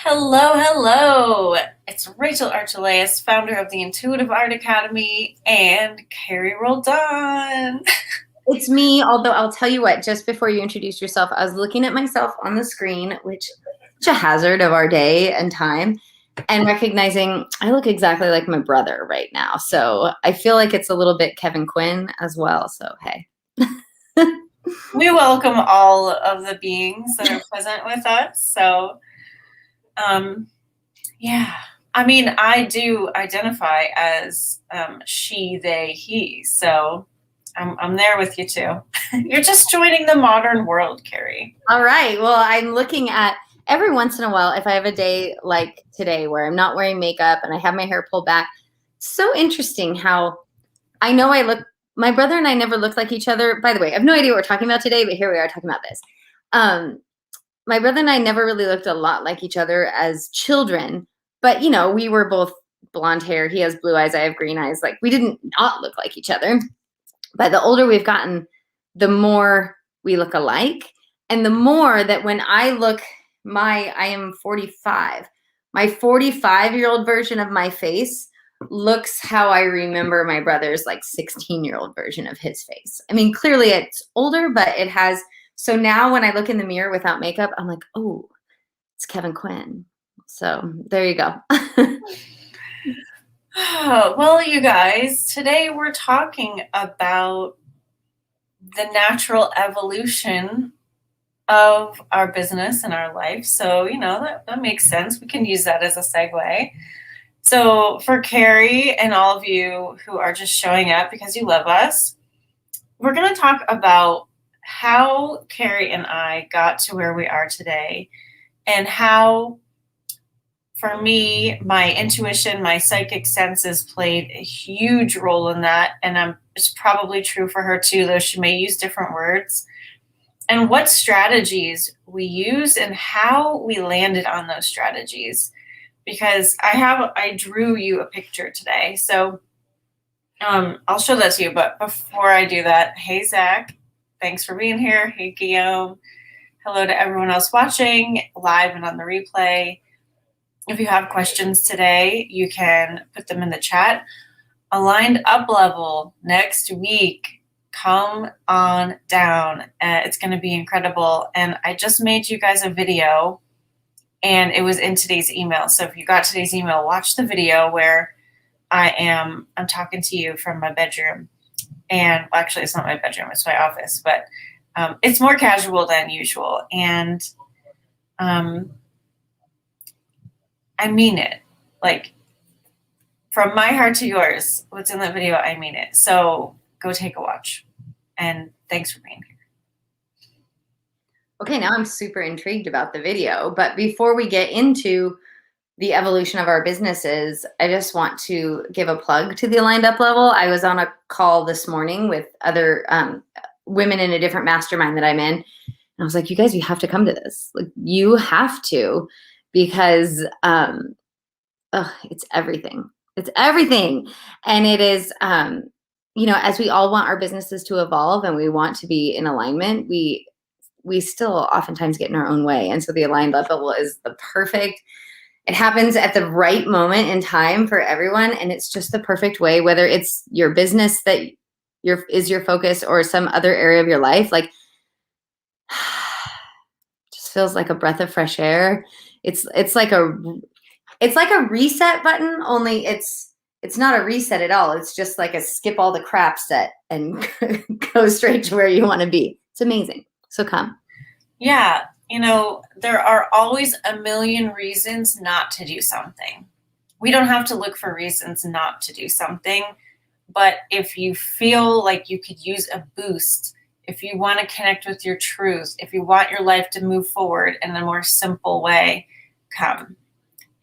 Hello, hello. It's Rachel Archelaus, founder of the Intuitive Art Academy, and Carrie Roldan. It's me, although I'll tell you what, just before you introduce yourself, I was looking at myself on the screen, which is such a hazard of our day and time, and recognizing I look exactly like my brother right now. So I feel like it's a little bit Kevin Quinn as well. So, hey. We welcome all of the beings that are present with us. So, yeah. I mean, I do identify as she, they, he. So I'm there with you too. You're just joining the modern world, Carrie. All right. Well, I'm looking at every once in a while, if I have a day like today where I'm not wearing makeup and I have my hair pulled back, so interesting how I know my brother and I never looked like each other. By the way, I have no idea what we're talking about today, but here we are talking about this. My brother and I never really looked a lot like each other as children, but we were both blonde hair. He has blue eyes. I have green eyes. Like we didn't not look like each other. But the older we've gotten, the more we look alike. And the more that when I look, I am 45. My 45-year-old version of my face looks how I remember my brother's 16-year-old version of his face. I mean, clearly it's older, but it has. So now when I look in the mirror without makeup, I'm like, oh, it's Kevin Quinn. So there you go. Well, you guys, today we're talking about the natural evolution of our business and our life. So, that makes sense. We can use that as a segue. So for Carrie and all of you who are just showing up because you love us, we're going to talk about how Carrie and I got to where we are today and how, for me, my intuition, my psychic senses played a huge role in that. And it's probably true for her too, though she may use different words. And what strategies we use and how we landed on those strategies. Because I drew you a picture today. So I'll show that to you. But before I do that, hey, Zach, thanks for being here. Hey, Guillaume. Hello to everyone else watching live and on the replay. If you have questions today, you can put them in the chat. Aligned Up Level next week. Come on down. It's going to be incredible. And I just made you guys a video, and it was in today's email. So if you got today's email, watch the video where I'm talking to you from my bedroom. And well, actually, it's not my bedroom, it's my office, but it's more casual than usual. And I mean it. Like, from my heart to yours, what's in that video, I mean it. So go take a watch. And thanks for being here. Okay, now I'm super intrigued about the video. But before we get into the evolution of our businesses, I just want to give a plug to the Aligned Up Level. I was on a call this morning with other women in a different mastermind that I'm in. And I was like, you guys, you have to come to this. Like, you have to, because it's everything. It's everything. And it is, as we all want our businesses to evolve and we want to be in alignment, we still oftentimes get in our own way. And so the Aligned Up Level is the perfect, it happens at the right moment in time for everyone. And it's just the perfect way, whether it's your business that is your focus or some other area of your life, like just feels like a breath of fresh air. It's like a reset button, only it's not a reset at all. It's just like a skip all the crap set and go straight to where you want to be. It's amazing. So come. Yeah. There are always a million reasons not to do something. We don't have to look for reasons not to do something. But if you feel like you could use a boost, if you want to connect with your truth, if you want your life to move forward in a more simple way, come.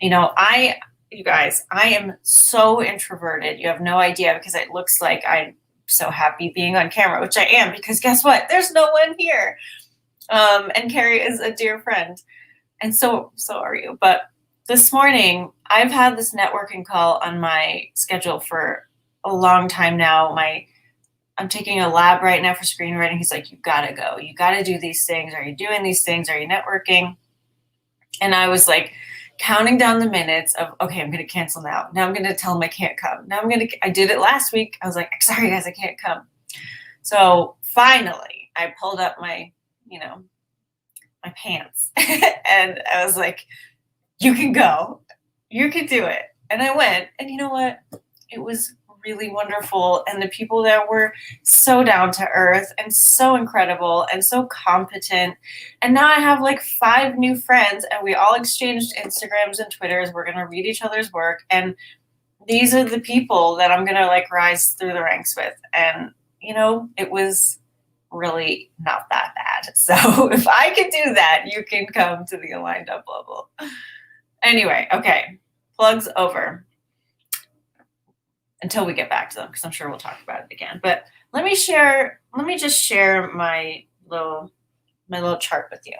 You guys, I am so introverted. You have no idea, because it looks like I'm so happy being on camera, which I am, because guess what? There's no one here. And Carrie is a dear friend. And so are you. But this morning, I've had this networking call on my schedule for a long time now. I'm taking a lab right now for screenwriting. He's like, you gotta go. You gotta do these things. Are you doing these things? Are you networking? And I was like, counting down the minutes of, okay, I'm going to cancel now. Now I'm going to tell them I can't come. I did it last week. I was like, sorry guys, I can't come. So finally I pulled up my, my pants and I was like, you can go, you can do it. And I went, and you know what? It was really wonderful. And the people there were so down to earth and so incredible and so competent. And now I have like 5 new friends, and we all exchanged Instagrams and Twitters. We're going to read each other's work. And these are the people that I'm going to like rise through the ranks with. And, it was really not that bad. So if I can do that, you can come to the Aligned Up level. Anyway, okay. Plugs over. Until we get back to them, because I'm sure we'll talk about it again. But let me just share my little chart with you.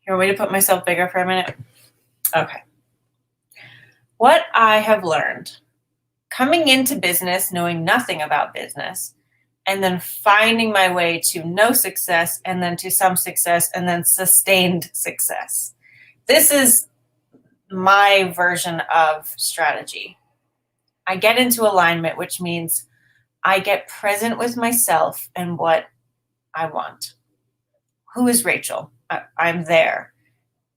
Here, way to put myself bigger for a minute. Okay. What I have learned coming into business, knowing nothing about business, and then finding my way to no success, and then to some success, and then sustained success. This is my version of strategy. I get into alignment, which means I get present with myself and what I want. Who is Rachel? I'm there,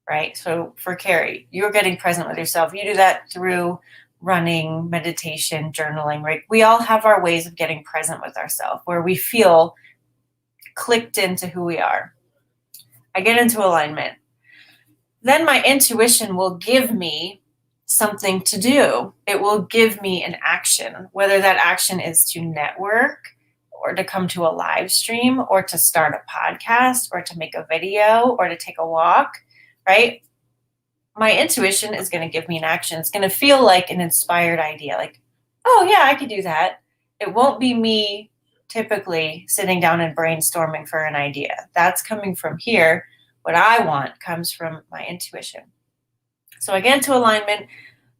right? So for Carrie, you're getting present with yourself. You do that through running, meditation, journaling, right? We all have our ways of getting present with ourselves where we feel clicked into who we are. I get into alignment. Then my intuition will give me something to do. It will give me an action, whether that action is to network or to come to a live stream or to start a podcast or to make a video or to take a walk, right? My intuition is going to give me an action. It's going to feel like an inspired idea, like, oh yeah, I could do that. It won't be me typically sitting down and brainstorming for an idea. That's coming from here. What I want comes from my intuition. So I get into alignment,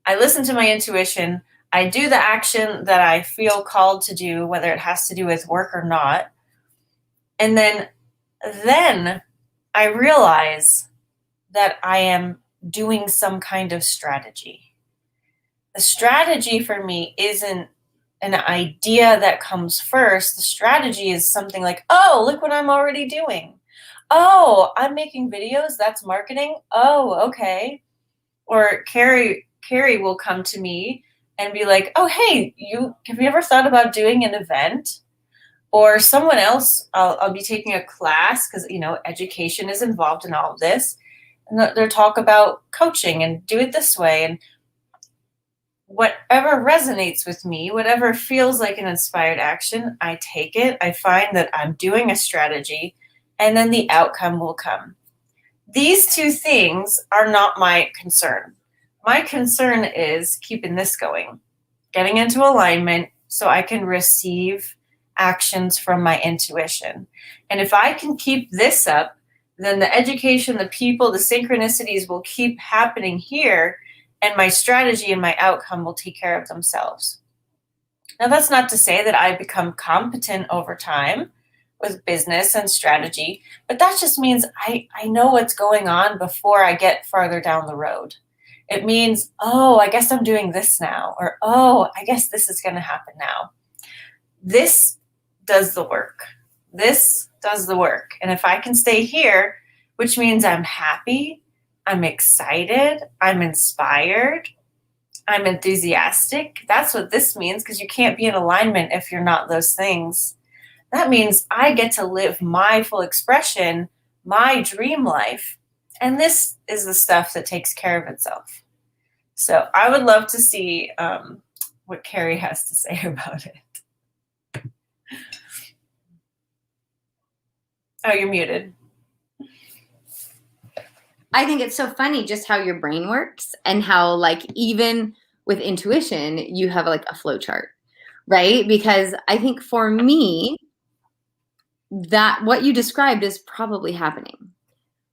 I listen to my intuition, I do the action that I feel called to do, whether it has to do with work or not. And then I realize that I am doing some kind of strategy. The strategy for me isn't an idea that comes first. The strategy is something like, oh, look what I'm already doing. Oh, I'm making videos. That's marketing. Oh, okay. Or Carrie will come to me and be like, oh, hey, have you ever thought about doing an event? Or someone else, I'll be taking a class because, education is involved in all of this. And they'll talk about coaching and do it this way. And whatever resonates with me, whatever feels like an inspired action, I take it. I find that I'm doing a strategy, and then the outcome will come. These 2 things are not my concern. My concern is keeping this going, getting into alignment so I can receive actions from my intuition. And if I can keep this up, then the education, the people, the synchronicities will keep happening here, and my strategy and my outcome will take care of themselves. Now, that's not to say that I become competent over time with business and strategy, but that just means I know what's going on before I get farther down the road. It means, oh, I guess I'm doing this now, or oh, I guess this is going to happen now. This does the work. This does the work. And if I can stay here, which means I'm happy, I'm excited, I'm inspired, I'm enthusiastic. That's what this means, because you can't be in alignment if you're not those things. That means I get to live my full expression, my dream life. And this is the stuff that takes care of itself. So I would love to see what Carrie has to say about it. Oh, you're muted. I think it's so funny just how your brain works, and how, like, even with intuition, you have like a flow chart, right? Because I think for me, that what you described is probably happening.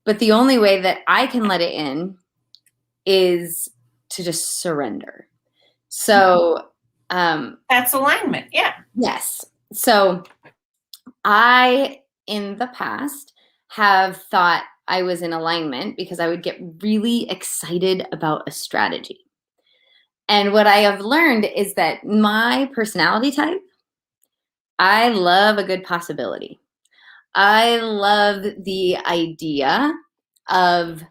But the only way that I can let it in is to just surrender. So that's alignment. Yeah. Yes. So I, in the past, have thought I was in alignment because I would get really excited about a strategy. And what I have learned is that my personality type, I love a good possibility. I love the idea of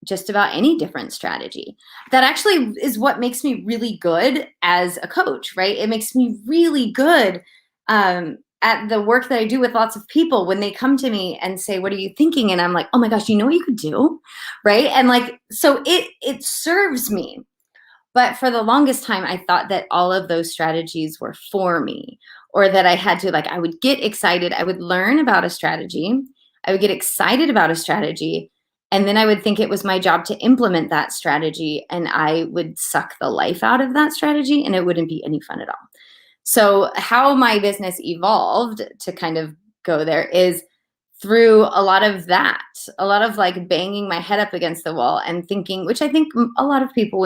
just about any different strategy. That actually is what makes me really good as a coach, right? It makes me really good at the work that I do with lots of people when they come to me and say, "What are you thinking?" And I'm like, "Oh my gosh, you know what you could do?" Right? And like, so it serves me. But for the longest time, I thought that all of those strategies were for me, or that I had to, like, I would get excited. I would learn about a strategy. I would get excited about a strategy. And then I would think it was my job to implement that strategy. And I would suck the life out of that strategy and it wouldn't be any fun at all. So, how my business evolved to kind of go there is through a lot of that, a lot of like banging my head up against the wall and thinking, which I think a lot of people,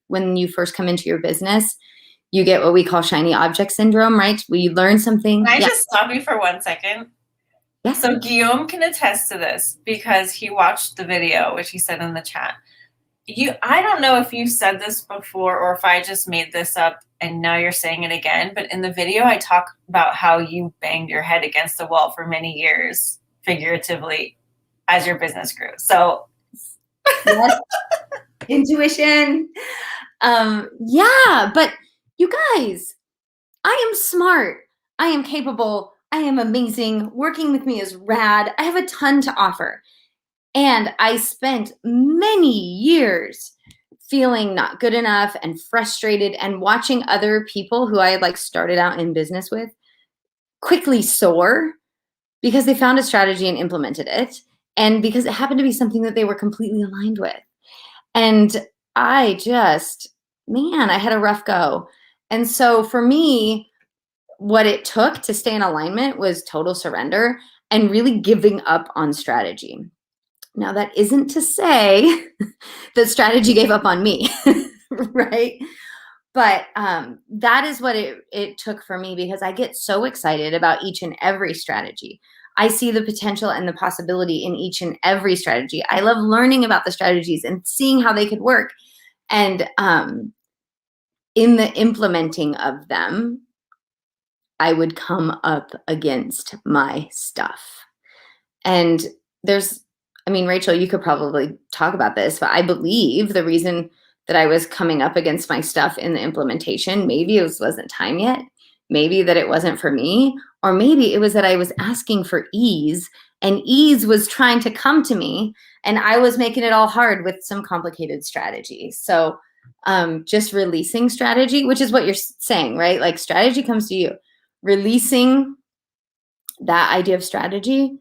when you first come into your business, you get what we call shiny object syndrome, right? Where you learn something. Can I Yeah. just stop you for 1 second? Yeah. So Guillaume can attest to this because he watched the video, which he said in the chat. I don't know if you said this before or if I just made this up and now you're saying it again, but in the video I talk about how you banged your head against the wall for many years, figuratively, as your business grew. So Yes. Intuition. Yeah, but you guys, I am smart. I am capable. I am amazing. Working with me is rad. I have a ton to offer. And I spent many years feeling not good enough and frustrated and watching other people who I had like started out in business with quickly soar because they found a strategy and implemented it. And because it happened to be something that they were completely aligned with. And I just, man, I had a rough go. And so for me, what it took to stay in alignment was total surrender and really giving up on strategy. Now, that isn't to say that strategy gave up on me, right? But that is what it took for me because I get so excited about each and every strategy. I see the potential and the possibility in each and every strategy. I love learning about the strategies and seeing how they could work. And in the implementing of them, I would come up against my stuff. And Rachel, you could probably talk about this, but I believe the reason that I was coming up against my stuff in the implementation, maybe it wasn't time yet, maybe that it wasn't for me, or maybe it was that I was asking for ease and ease was trying to come to me and I was making it all hard with some complicated strategy. So just releasing strategy, which is what you're saying, right? Like strategy comes to you. Releasing that idea of strategy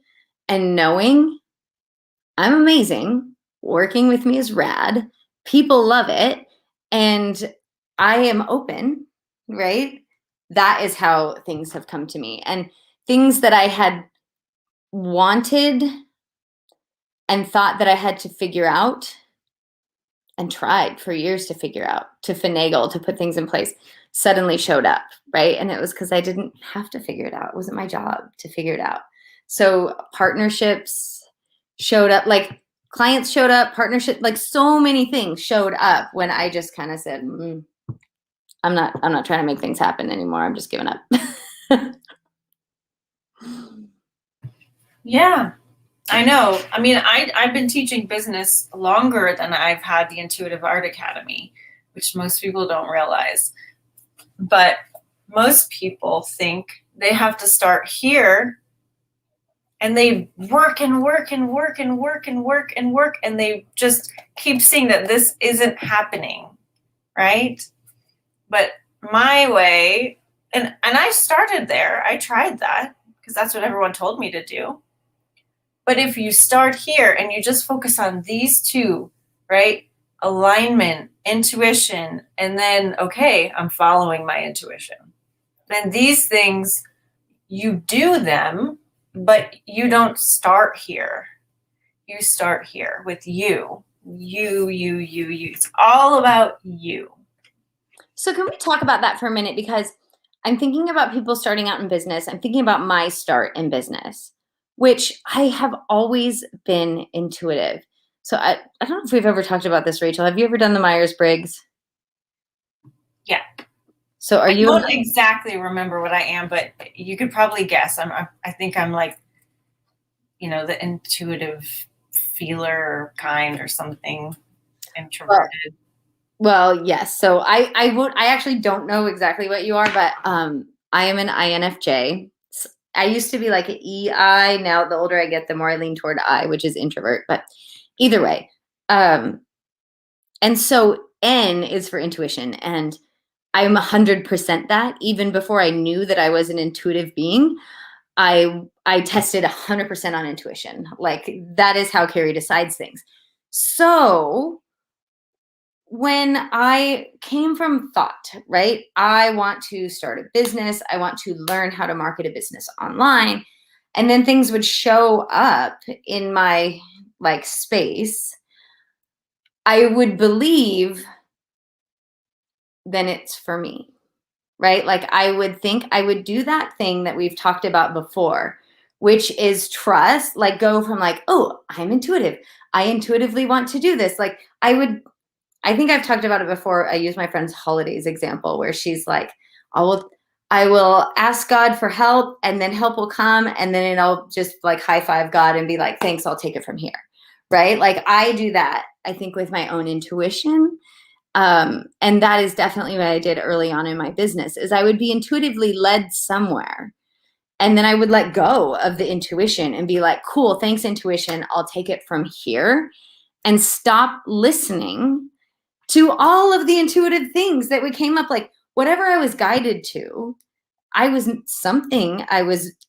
and knowing I'm amazing. Working with me is rad. People love it. And I am open, right? That is how things have come to me. And things that I had wanted and thought that I had to figure out and tried for years to figure out, to finagle, to put things in place, suddenly showed up, right? And it was because I didn't have to figure it out. It wasn't my job to figure it out. So partnerships showed up, like clients showed up, partnership, like so many things showed up when I just kind of said, I'm not trying to make things happen anymore. I'm just giving up. yeah, I know. I mean, I've been teaching business longer than I've had the Intuitive Art Academy, which most people don't realize. But most people think they have to start here and they work and work and work and work and work and work and they just keep seeing that this isn't happening, right? But my way, and I started there, I tried that because that's what everyone told me to do. But if you start here and you just focus on these two, right? Alignment, intuition, and then, okay, I'm following my intuition. Then these things, you do them, but you don't start here. You start here with you. You. It's all about you. So can we talk about that for a minute? Because I'm thinking about people starting out in business. I'm thinking about my start in business. which I have always been intuitive. So I don't know if we've ever talked about this, Rachel. Have you ever done the Myers-Briggs? Yeah. So are I you? don't exactly remember what I am, but you could probably guess. I think I'm like, the intuitive feeler kind or something, Well, introverted. well, yes. So I won't. I actually don't know exactly what you are, but I am an INFJ. I used to be like an EI. Now, the older I get, the more I lean toward I, which is introvert. But either way, um, and so N is for intuition, and I'm 100% that. Even before I knew that I was an intuitive being, I tested 100% on intuition. Like that is how Carrie decides things. So when I came from thought, right? I want to start a business. I want to learn how to market a business online. And then things would show up in my like space. I would believe then it's for me, right? Like I would think I would do that thing that we've talked about before, which is trust, like go from like, oh, I'm intuitive. I intuitively want to do this. Like I think I've talked about it before. I use my friend's holidays example where she's like, I will I will ask God for help and then help will come and then I'll just like high five God and be like, thanks, I'll take it from here. Right? Like I do that, I think, with my own intuition. And that is definitely what I did early on in my business is I would be intuitively led somewhere. And then I would let go of the intuition and be like, cool, thanks, intuition. I'll take it from here and stop listening to all of the intuitive things that we came up like whatever I was guided to. I was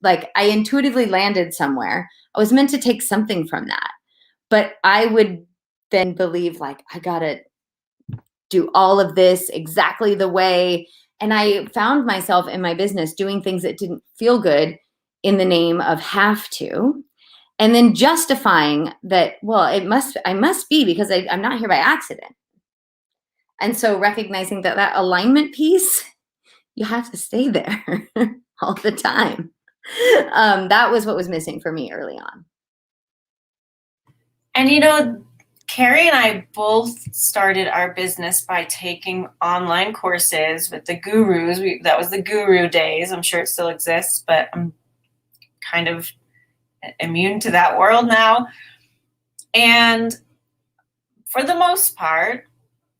like, I intuitively landed somewhere. I was meant to take something from that. But I would then believe like, I got to do all of this exactly the way. And I found myself in my business doing things that didn't feel good in the name of have to. And then justifying that, well, I must be because I'm not here by accident. And so recognizing that that alignment piece, you have to stay there all the time. That was what was missing for me early on. And Carrie and I both started our business by taking online courses with the gurus. That was the guru days. I'm sure it still exists, but I'm kind of immune to that world now. And for the most part,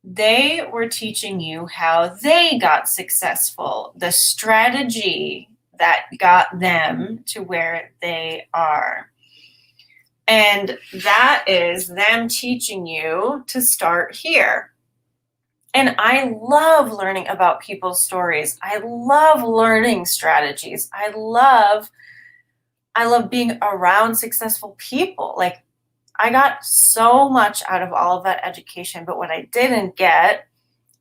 they were teaching you how they got successful, the strategy that got them to where they are. And that is them teaching you to start here. And I love learning about people's stories. I love learning strategies. I love being around successful people. Like I got so much out of all of that education, but what I didn't get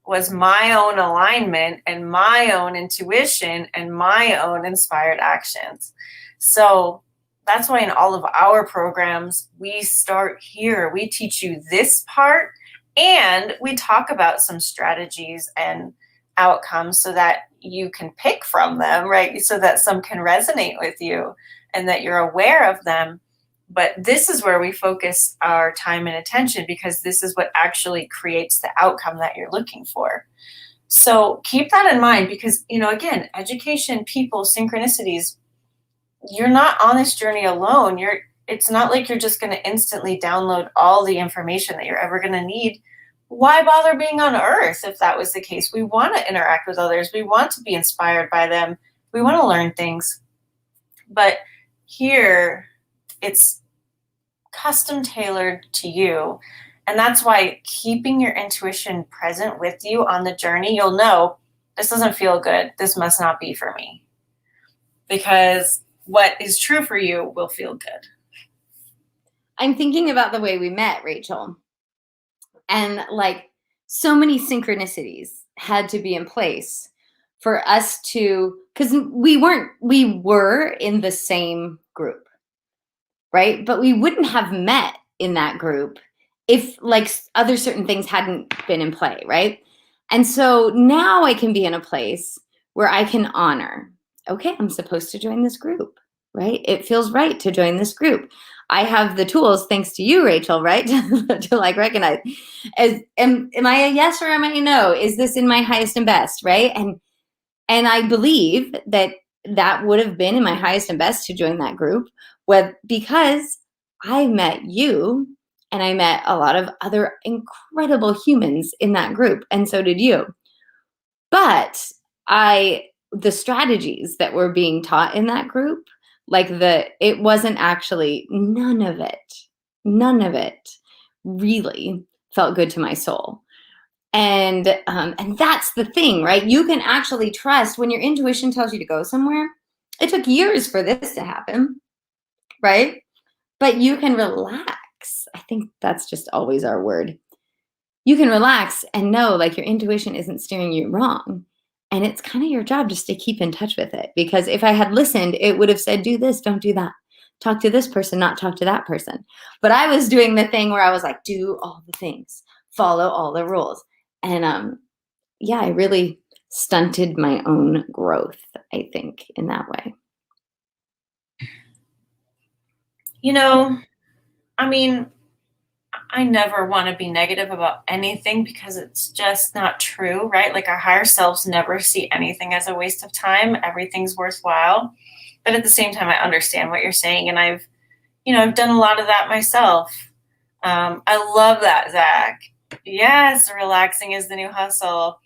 was my own alignment and my own intuition and my own inspired actions. So that's why in all of our programs, we start here. We teach you this part and we talk about some strategies and outcomes so that you can pick from them, right? So that some can resonate with you and that you're aware of them. But this is where we focus our time and attention because this is what actually creates the outcome that you're looking for. So keep that in mind because, again, education, people, synchronicities, you're not on this journey alone. It's not like you're just going to instantly download all the information that you're ever going to need. Why bother being on earth if that was the case? We want to interact with others. We want to be inspired by them. We want to learn things. But here, it's custom tailored to you. And that's why keeping your intuition present with you on the journey, you'll know this doesn't feel good. This must not be for me. Because what is true for you will feel good. I'm thinking about the way we met, Rachel. And like so many synchronicities had to be in place for us to, because we were in the same group, right? But we wouldn't have met in that group if like other certain things hadn't been in play, right? And so now I can be in a place where I can honor, okay, I'm supposed to join this group. right? It feels right to join this group. I have the tools, thanks to you, Rachel, right? to like recognize, am I a yes or am I a no? Is this in my highest and best, right? And I believe that that would have been in my highest and best to join that group, because I met you and I met a lot of other incredible humans in that group, and so did you. But the strategies that were being taught in that group, it wasn't actually, none of it really felt good to my soul. And that's the thing, right? You can actually trust when your intuition tells you to go somewhere. It took years for this to happen, right? But you can relax. I think that's just always our word. You can relax and know like your intuition isn't steering you wrong. And it's kind of your job just to keep in touch with it. Because if I had listened, it would have said, do this, don't do that. Talk to this person, not talk to that person. But I was doing the thing where I was like, do all the things, follow all the rules. And yeah, I really stunted my own growth, I think, in that way. You know, I mean, I never want to be negative about anything because it's just not true, right? Like our higher selves never see anything as a waste of time. Everything's worthwhile. But at the same time, I understand what you're saying. And I've done a lot of that myself. I love that, Zach. Yes, relaxing is the new hustle.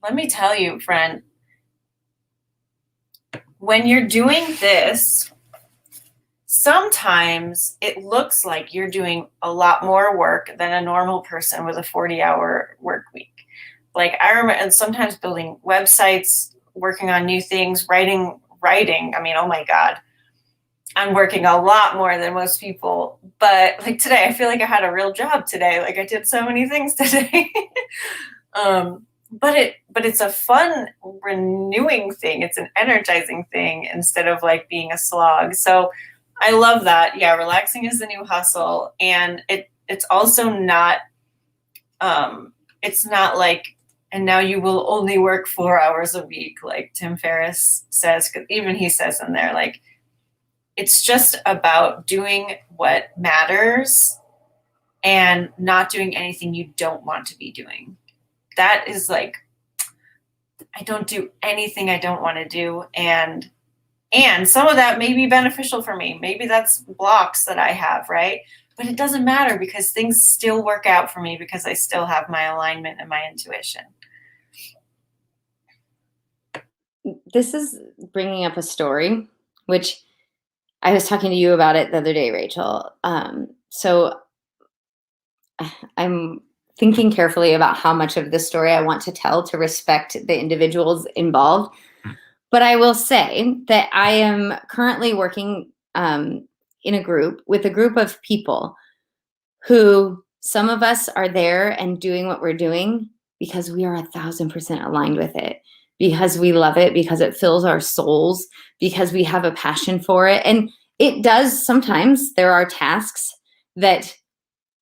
Let me tell you, friend, when you're doing this, sometimes it looks like you're doing a lot more work than a normal person with a 40-hour work week. Like I remember, and sometimes building websites, working on new things, writing. I mean, oh my God, I'm working a lot more than most people. But like today, I feel like I had a real job today. Like I did so many things today. But it's a fun, renewing thing. It's an energizing thing instead of like being a slog. So I love that. Yeah, relaxing is the new hustle, and it's also not. It's not like, and now you will only work 4 hours a week, like Tim Ferriss says. Because even he says in there, like, it's just about doing what matters and not doing anything you don't want to be doing. That is like, I don't do anything I don't want to do, and some of that may be beneficial for me. Maybe that's blocks that I have, right? But it doesn't matter because things still work out for me because I still have my alignment and my intuition. This is bringing up a story, which I was talking to you about it the other day, Rachel. So I'm thinking carefully about how much of this story I want to tell to respect the individuals involved. But I will say that I am currently working in a group of people who, some of us are there and doing what we're doing because we are 1,000% aligned with it, because we love it, because it fills our souls, because we have a passion for it. And it does sometimes, there are tasks that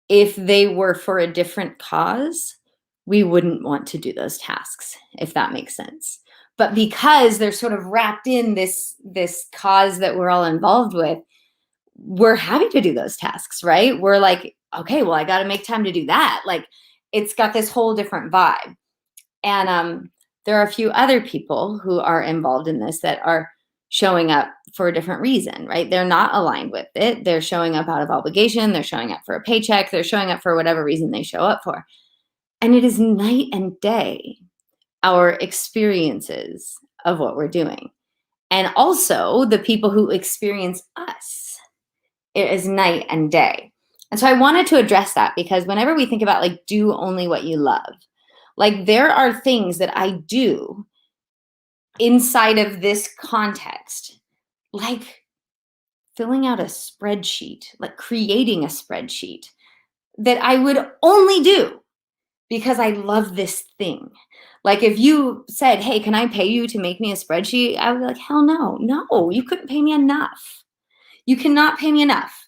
if they were for a different cause, we wouldn't want to do those tasks, if that makes sense. But because they're sort of wrapped in this cause that we're all involved with, we're happy to do those tasks, right? We're like, okay, well, I got to make time to do that. Like, it's got this whole different vibe. And there are a few other people who are involved in this that are showing up for a different reason, right? They're not aligned with it. They're showing up out of obligation. They're showing up for a paycheck. They're showing up for whatever reason they show up for. And it is night and day, our experiences of what we're doing. And also the people who experience us, it is night and day. And so I wanted to address that because whenever we think about like, do only what you love, like there are things that I do inside of this context, like filling out a spreadsheet, like creating a spreadsheet that I would only do because I love this thing. Like if you said, hey, can I pay you to make me a spreadsheet? I would be like, hell no, you couldn't pay me enough. You cannot pay me enough.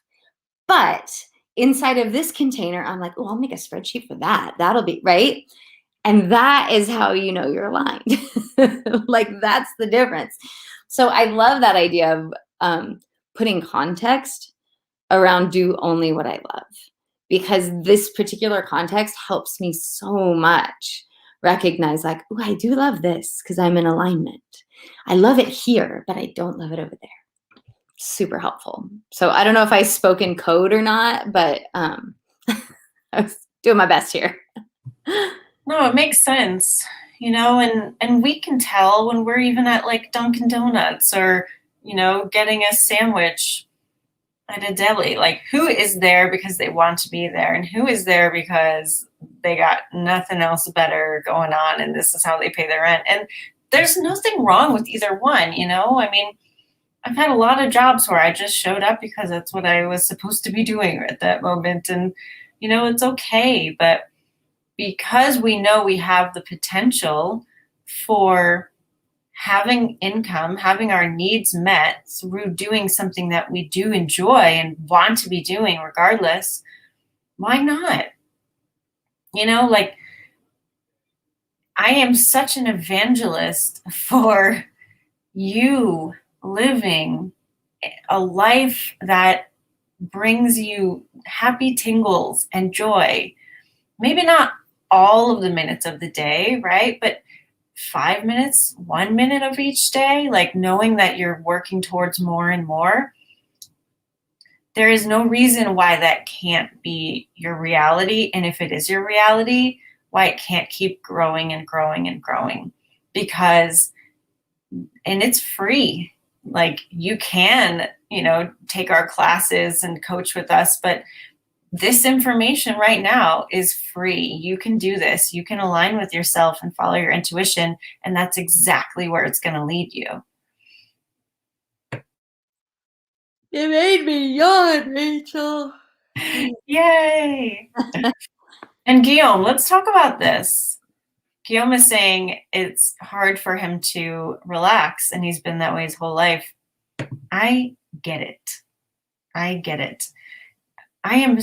But inside of this container, I'm like, oh, I'll make a spreadsheet for that. That'll be right. And that is how you know you're aligned. Like that's the difference. So I love that idea of putting context around do only what I love, because this particular context helps me so much recognize like, oh, I do love this because I'm in alignment. I love it here, but I don't love it over there. Super helpful. So I don't know if I spoke in code or not, but I was doing my best here. No, it makes sense, and we can tell when we're even at like Dunkin' Donuts or, getting a sandwich at a deli, like who is there because they want to be there and who is there because they got nothing else better going on and this is how they pay their rent. And there's nothing wrong with either one, I mean, I've had a lot of jobs where I just showed up because that's what I was supposed to be doing at that moment. And, it's okay. But because we know we have the potential for having income, having our needs met through doing something that we do enjoy and want to be doing regardless, why not? Like I am such an evangelist for you living a life that brings you happy tingles and joy. Maybe not all of the minutes of the day, right? But 5 minutes, 1 minute of each day, like knowing that you're working towards more and more. There is no reason why that can't be your reality. And if it is your reality, why it can't keep growing and growing and growing. Because, and it's free. Like you can, take our classes and coach with us, but this information right now is free. You can do this. You can align with yourself and follow your intuition. And that's exactly where it's going to lead you. You made me yawn, Rachel. Yay. And Guillaume, let's talk about this. Guillaume is saying it's hard for him to relax, and he's been that way his whole life. I get it. I get it. I'm the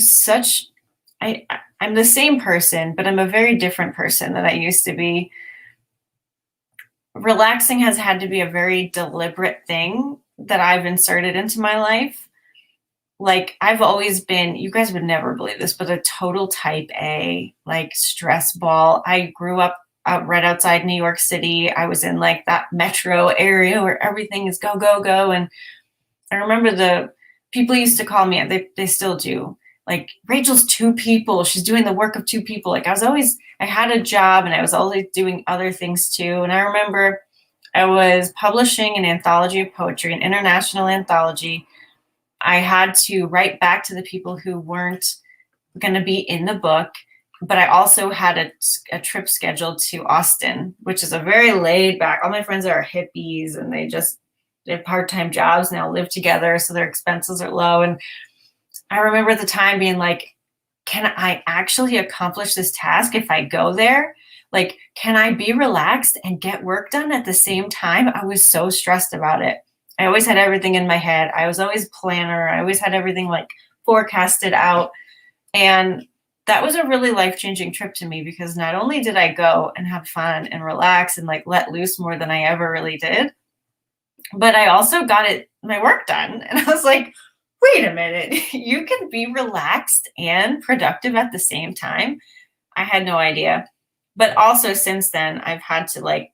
same person, but I'm a very different person than I used to be. Relaxing has had to be a very deliberate thing that I've inserted into my life. Like I've always been, you guys would never believe this, but a total type A, like stress ball. I grew up right outside New York City. I was in like that metro area where everything is go, go, go. And I remember the people used to call me, they still do, like, Rachel's two people. She's doing the work of two people. Like I had a job and I was always doing other things too. And I remember I was publishing an anthology of poetry, an international anthology. I had to write back to the people who weren't going to be in the book, but I also had a trip scheduled to Austin, which is a very laid back. All my friends are hippies and they have part-time jobs and they'll live together, so their expenses are low. And I remember at the time being like, can I actually accomplish this task if I go there? Like, can I be relaxed and get work done at the same time? I was so stressed about it. I always had everything in my head. I was always a planner. I always had everything like forecasted out. And that was a really life-changing trip to me because not only did I go and have fun and relax and like let loose more than I ever really did, but I also got my work done. And I was like, wait a minute, you can be relaxed and productive at the same time. I had no idea. But also since then, I've had to like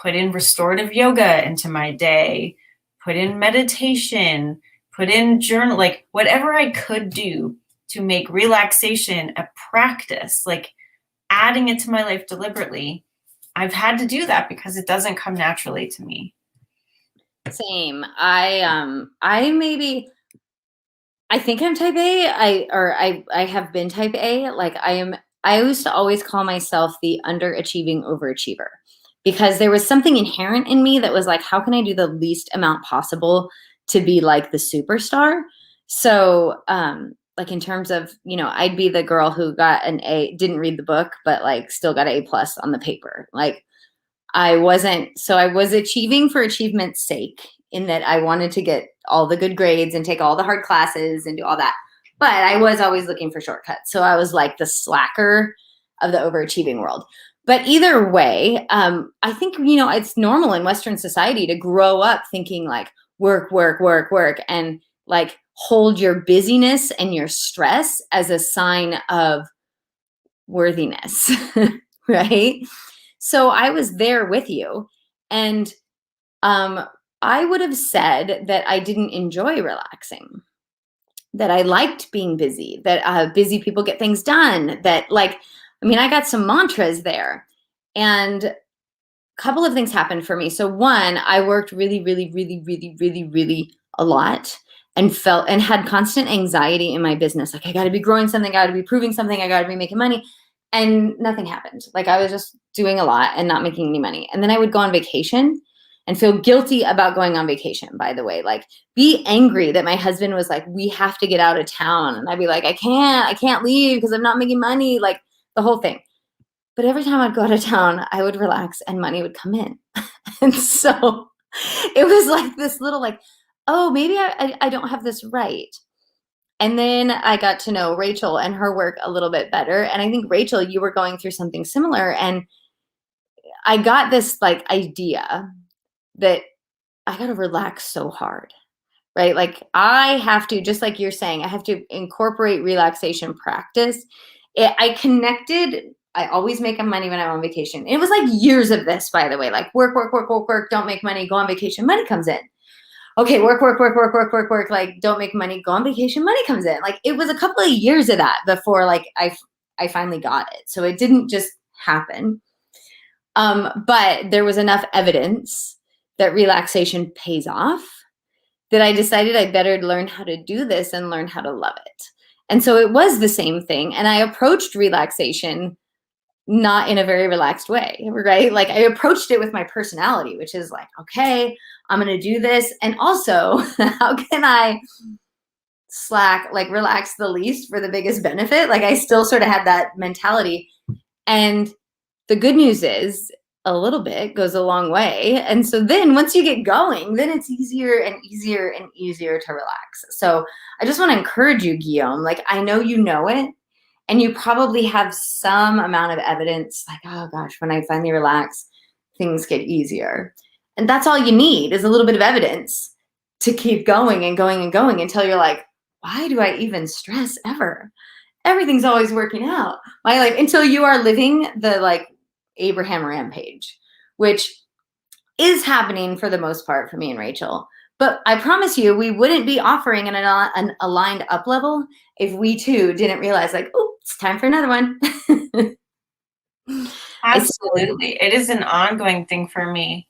put in restorative yoga into my day, put in meditation, put in journal, like whatever I could do to make relaxation a practice, like adding it to my life deliberately. I've had to do that because it doesn't come naturally to me. Same. I think I'm type A. I have been type A. Like I used to always call myself the underachieving overachiever because there was something inherent in me that was like, how can I do the least amount possible to be like the superstar? So, like in terms of, I'd be the girl who got an A, didn't read the book, but like still got A plus on the paper. Like I was achieving for achievement's sake in that I wanted to get all the good grades and take all the hard classes and do all that. But I was always looking for shortcuts. So I was like the slacker of the overachieving world. But either way, I think, it's normal in Western society to grow up thinking like, work, work, work, work, and like hold your busyness and your stress as a sign of worthiness, right? So I was there with you. And um, I would have said that I didn't enjoy relaxing, that I liked being busy, that busy people get things done, that like, I mean, I got some mantras there. And a couple of things happened for me. So one, I worked really, really, really, really, really, really a lot and felt and had constant anxiety in my business. Like I got to be growing something, I got to be proving something, I got to be making money. And nothing happened. Like I was just doing a lot and not making any money. And then I would go on vacation and feel guilty about going on vacation, by the way. Like be angry that my husband was like, we have to get out of town. And I'd be like, I can't leave because I'm not making money. Like the whole thing. But every time I'd go out of town, I would relax and money would come in. And so it was like this little like, oh, maybe I don't have this right. And then I got to know Rachel and her work a little bit better. And I think, Rachel, you were going through something similar. And I got this like idea that I got to relax so hard, right? Like I have to, just like you're saying, I have to incorporate relaxation practice. I connected. I always make money when I'm on vacation. It was like years of this, by the way, like work, work, work, work, work, don't make money, go on vacation, money comes in. Okay, work, work, work, work, work, work, work, like don't make money, go on vacation, money comes in. Like it was a couple of years of that before like I finally got it. So it didn't just happen. But there was enough evidence that relaxation pays off that I decided I better learn how to do this and learn how to love it. And so it was the same thing. And I approached relaxation not in a very relaxed way, right? Like I approached it with my personality, which is like, okay, I'm going to do this. And also, how can I like relax the least for the biggest benefit? Like I still sort of had that mentality. And the good news is a little bit goes a long way. And so then once you get going, then it's easier and easier and easier to relax. So I just want to encourage you, Guillaume. Like I know you know it, and you probably have some amount of evidence like, oh gosh, when I finally relax, things get easier. And that's all you need is a little bit of evidence to keep going and going and going until you're like, why do I even stress ever? Everything's always working out. My life, until you are living the like Abraham rampage, which is happening for the most part for me and Rachel. But I promise you, we wouldn't be offering an aligned up level if we too didn't realize like, oh, it's time for another one. Absolutely. It is an ongoing thing for me.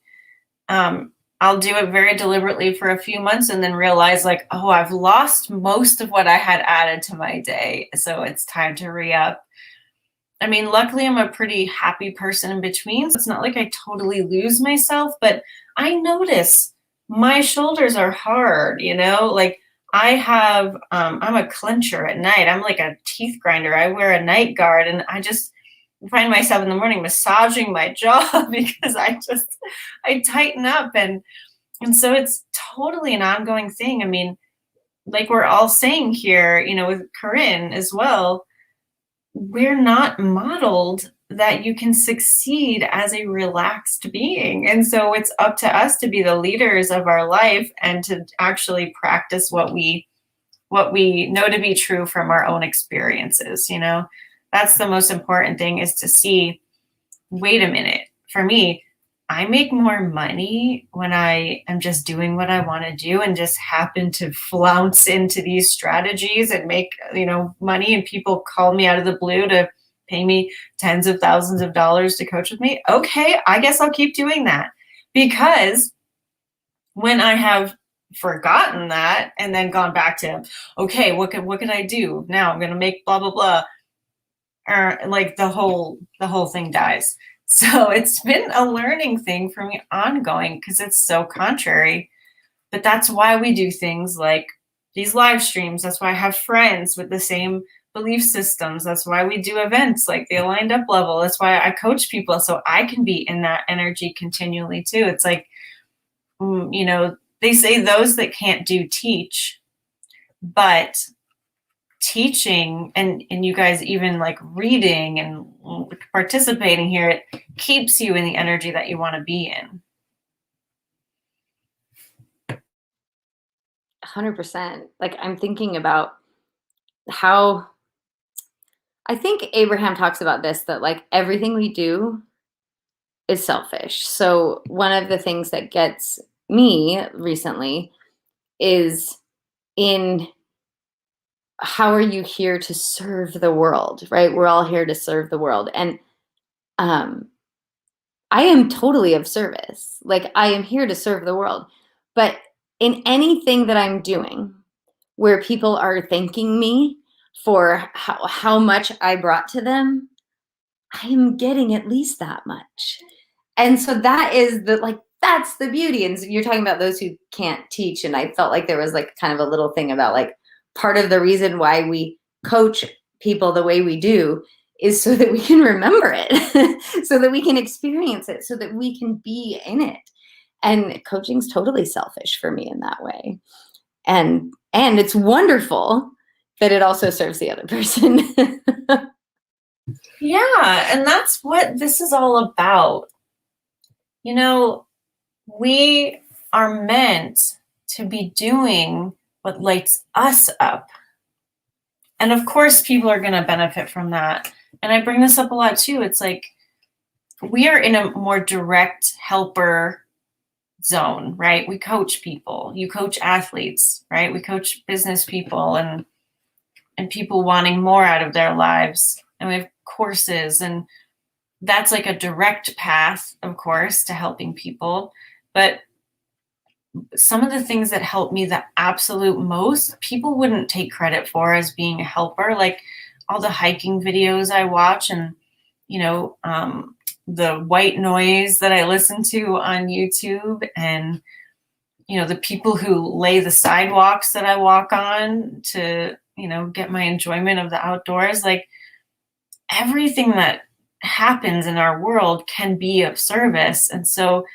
I'll do it very deliberately for a few months and then realize like, oh, I've lost most of what I had added to my day. So it's time to re-up. I mean, luckily I'm a pretty happy person in between. So it's not like I totally lose myself, but I notice my shoulders are hard, like I'm a clencher at night. I'm like a teeth grinder. I wear a night guard and I just find myself in the morning massaging my jaw because I tighten up and so it's totally an ongoing thing. I mean, like we're all saying here, with Corinne as well, we're not modeled that you can succeed as a relaxed being. And so it's up to us to be the leaders of our life and to actually practice what we know to be true from our own experiences. That's the most important thing, is to see, wait a minute, for me, I make more money when I am just doing what I want to do and just happen to flounce into these strategies and make, money, and people call me out of the blue to pay me tens of thousands of dollars to coach with me. Okay, I guess I'll keep doing that. Because when I have forgotten that and then gone back to, okay, what can I do? Now I'm going to make blah, blah, blah. Like the whole thing dies. So it's been a learning thing for me ongoing because it's so contrary. But that's why we do things like these live streams. That's why I have friends with the same belief systems. That's why we do events like the Aligned Up Level. That's why I coach people so I can be in that energy continually too. It's like, they say those that can't do teach, but teaching and you guys even like reading and participating here, it keeps you in the energy that you want to be in. 100%. Like, I'm thinking about how I think Abraham talks about this, that like everything we do is selfish. So one of the things that gets me recently is in how are you here to serve the world, right? We're all here to serve the world. And um I am totally of service. Like, I am here to serve the world. But in anything that I'm doing where people are thanking me for how much I brought to them, I am getting at least that much. And so that is the like that's the beauty. And you're talking about those who can't teach. And I felt like there was like kind of a little thing about like part of the reason why we coach people the way we do is so that we can remember it, so that we can experience it, so that we can be in it. And coaching's totally selfish for me in that way. And it's wonderful that it also serves the other person. Yeah, and that's what this is all about. You know, we are meant to be doing what lights us up. And of course, people are going to benefit from that. And I bring this up a lot too. It's like we are in a more direct helper zone, right? We coach people. You coach athletes, right? We coach business people and people wanting more out of their lives. And we have courses, and that's like a direct path, of course, to helping people. But some of the things that help me the absolute most, people wouldn't take credit for as being a helper, like all the hiking videos I watch, and the white noise that I listen to on YouTube, and the people who lay the sidewalks that I walk on to get my enjoyment of the outdoors. Like, everything that happens in our world can be of service. And so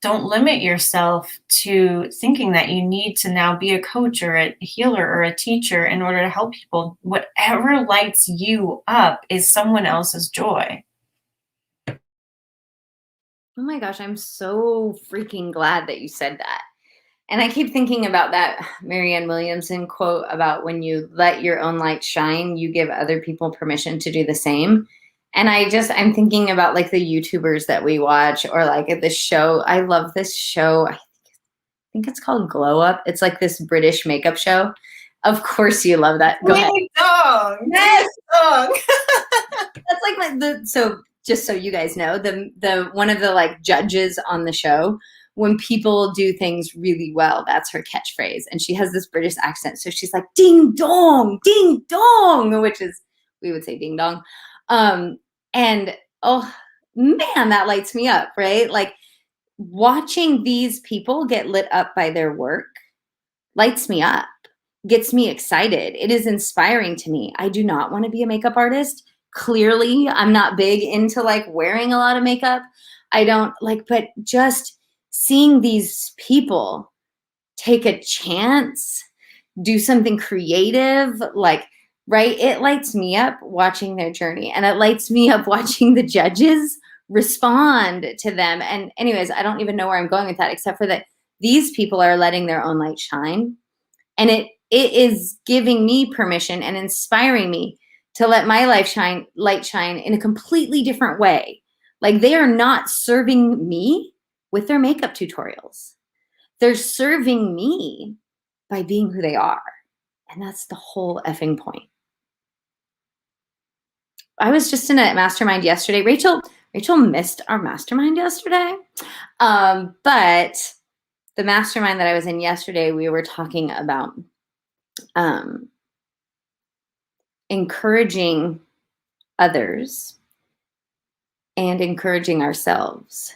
don't limit yourself to thinking that you need to now be a coach or a healer or a teacher in order to help people. Whatever lights you up is someone else's joy. Oh my gosh, I'm so freaking glad that you said that. And I keep thinking about that Marianne Williamson quote about when you let your own light shine, you give other people permission to do the same. And I'm thinking about like the YouTubers that we watch, or like at this show. I love this show. I think it's called Glow Up. It's like this British makeup show. Of course you love that. Go ahead. Dong. Yes, dong. That's like so just so you guys know, the one of the like judges on the show, when people do things really well, that's her catchphrase. And she has this British accent. So she's like, ding dong, which is, we would say ding dong. And oh man, that lights me up, right? Like, watching these people get lit up by their work lights me up, gets me excited. It is inspiring to me. I do not want to be a makeup artist. Clearly, I'm not big into like wearing a lot of makeup. I don't like, but just seeing these people take a chance, do something creative, like, right? It lights me up watching their journey, and it lights me up watching the judges respond to them. And anyways, I don't even know where I'm going with that, except for that these people are letting their own light shine. And it is giving me permission and inspiring me to let my light shine in a completely different way. Like, they are not serving me with their makeup tutorials. They're serving me by being who they are. And that's the whole effing point. I was just in a mastermind yesterday. Rachel missed our mastermind yesterday. But the mastermind that I was in yesterday, we were talking about encouraging others and encouraging ourselves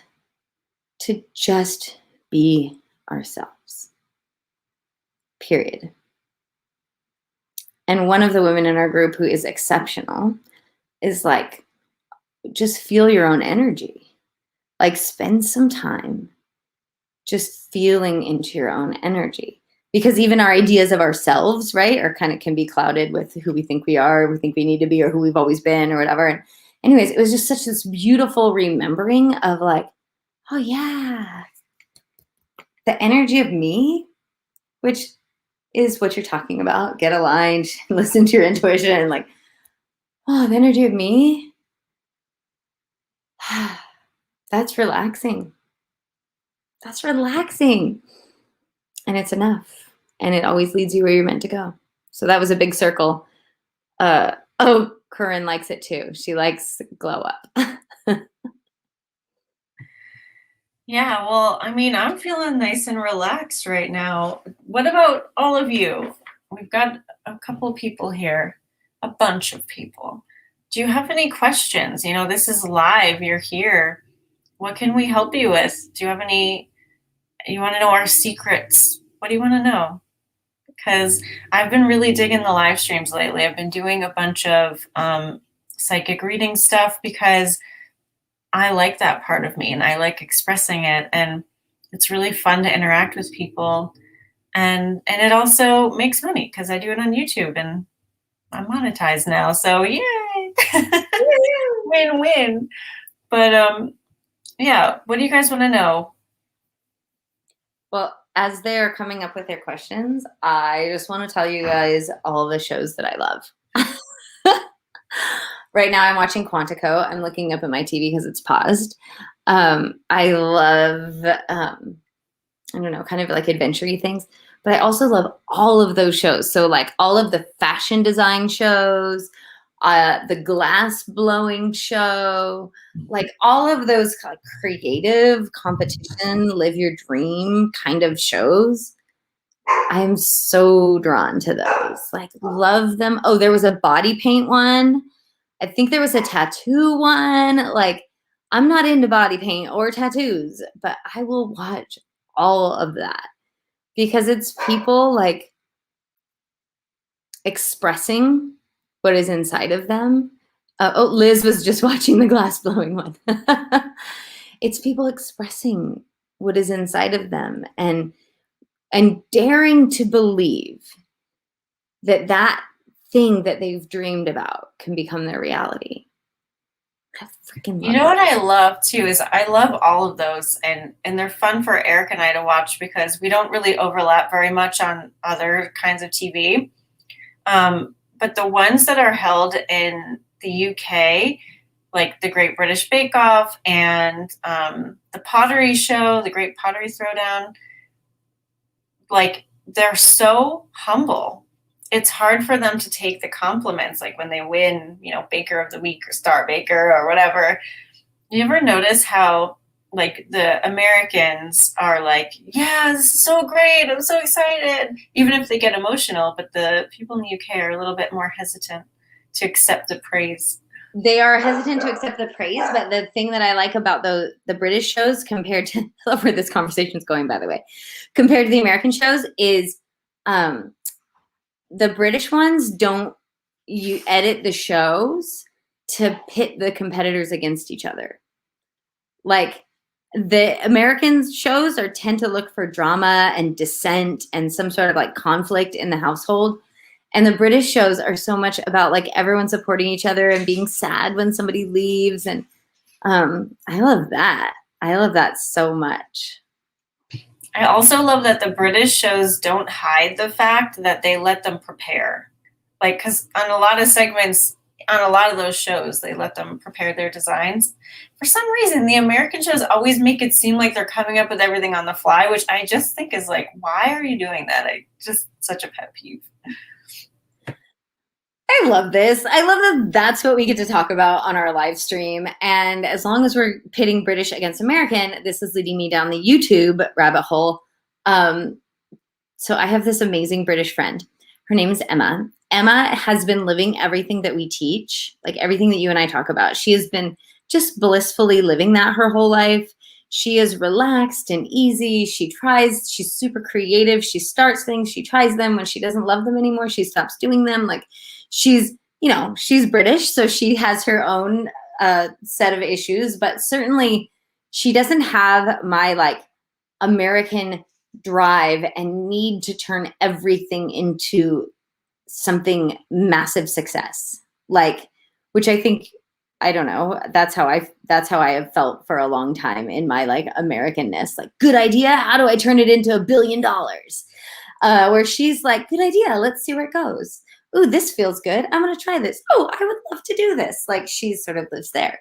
to just be ourselves, period. And one of the women in our group, who is exceptional, is like, just feel your own energy. Like, spend some time just feeling into your own energy. Because even our ideas of ourselves, right, are kind of can be clouded with who we think we are, we think we need to be, or who we've always been, or whatever. And anyways, it was just such this beautiful remembering of like, oh yeah, the energy of me, which is what you're talking about. Get aligned, listen to your intuition, like, oh, the energy of me. That's relaxing. That's relaxing. And it's enough. And it always leads you where you're meant to go. So that was a big circle. Oh, Corinne likes it too. She likes glow up. Yeah, well, I mean, I'm feeling nice and relaxed right now. What about all of you? We've got a couple people here, a bunch of people. Do you have any questions? You know, this is live, you're here. What can we help you with? Do you have any, you want to know our secrets? What do you want to know? Because I've been really digging the live streams lately. I've been doing a bunch of psychic reading stuff because I like that part of me and I like expressing it, and it's really fun to interact with people, and it also makes money because I do it on YouTube and I'm monetized now. So yay. Win-win. But yeah, what do you guys want to know? Well, as they're coming up with their questions, I just want to tell you guys all the shows that I love. Right now, I'm watching Quantico. I'm looking up at my TV because it's paused. I love, I don't know, kind of like adventure-y things. But I also love all of those shows. So like all of the fashion design shows, the glass blowing show, like all of those like creative competition, live your dream kind of shows. I'm so drawn to those. Like love them. Oh, there was a body paint one. I think there was a tattoo one. Like I'm not into body paint or tattoos, but I will watch all of that because it's people like expressing what is inside of them. Oh, Liz was just watching the glass blowing one. It's people expressing what is inside of them and daring to believe that that thing that they've dreamed about can become their reality. I freaking love You know that. what I love too is I love all of those, and they're fun for Eric and I to watch because we don't really overlap very much on other kinds of TV. But the ones that are held in the UK, like the Great British Bake Off and the Pottery Show, the Great Pottery Throwdown, like they're so humble. It's hard for them to take the compliments, like when they win, you know, Baker of the Week or Star Baker or whatever. You ever notice how like the Americans are like, yeah, this is so great, I'm so excited, even if they get emotional, but the people in the UK are a little bit more hesitant to accept the praise. They are hesitant to accept the praise, but the thing that I like about the British shows compared to, I love where this conversation is going, by the way, compared to the American shows is the British ones don't, you edit the shows to pit the competitors against each other. Like the American shows are tend to look for drama and dissent and some sort of like conflict in the household. And the British shows are so much about like everyone supporting each other and being sad when somebody leaves. And I love that. I love that so much. I also love that the British shows don't hide the fact that they let them prepare. Like, because on a lot of segments, on a lot of those shows, they let them prepare their designs. For some reason, the American shows always make it seem like they're coming up with everything on the fly, which I just think is like, why are you doing that? I just such a pet peeve. I love this. I love that that's what we get to talk about on our live stream. And as long as we're pitting British against American, this is leading me down the YouTube rabbit hole. So I have this amazing British friend. Her name is Emma. Emma has been living everything that we teach, like everything that you and I talk about. She has been just blissfully living that her whole life. She is relaxed and easy. She's super creative. She starts things, she tries them. When she doesn't love them anymore, she stops doing them. Like she's British, so she has her own set of issues, but certainly she doesn't have my like American drive and need to turn everything into something massive success. Like, which I think, I don't know, that's how I have felt for a long time in my like Americanness. Like, good idea, how do I turn it into $1 billion? where she's like, good idea. Let's see where it goes. Ooh, this feels good. I'm going to try this. Oh, I would love to do this. Like she sort of lives there.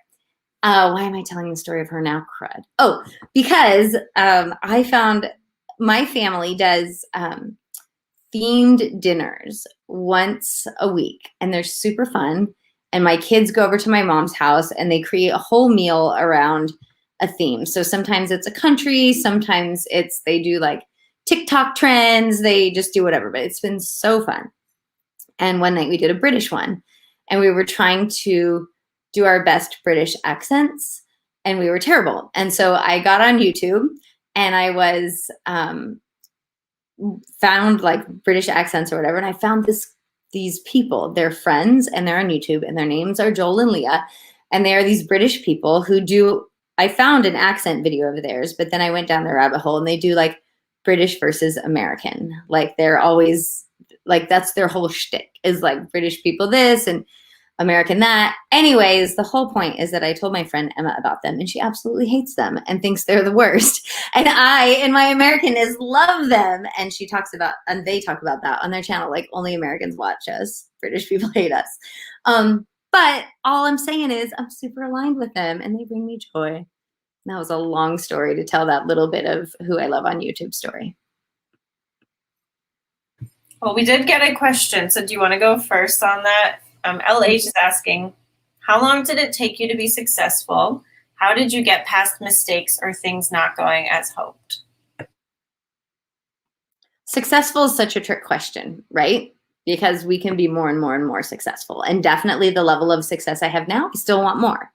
Why am I telling the story of her now? Crud. Oh, because I found my family does themed dinners once a week, and they're super fun. And my kids go over to my mom's house and they create a whole meal around a theme. So sometimes it's a country, sometimes they do like TikTok trends, they just do whatever, but it's been so fun. And one night we did a British one, and we were trying to do our best British accents, and we were terrible. And so I got on YouTube and I was found like British accents or whatever, and I found these people. They're friends and they're on YouTube, and their names are Joel and Leah, and they are these British people who do. I found an accent video of theirs, but then I went down the rabbit hole, and they do like British versus American. Like they're always like that's their whole shtick is like British people this and American that. Anyways, the whole point is that I told my friend Emma about them, and she absolutely hates them and thinks they're the worst. And I, in my Americanness, love them. And she talks about, and they talk about that on their channel, like only Americans watch us. British people hate us. But all I'm saying is I'm super aligned with them, and they bring me joy. That was a long story to tell that little bit of who I love on YouTube story. Well, we did get a question, so do you want to go first on that? LH is asking, how long did it take you to be successful? How did you get past mistakes or things not going as hoped? Successful is such a trick question, right? Because we can be more and more and more successful. And definitely the level of success I have now, I still want more.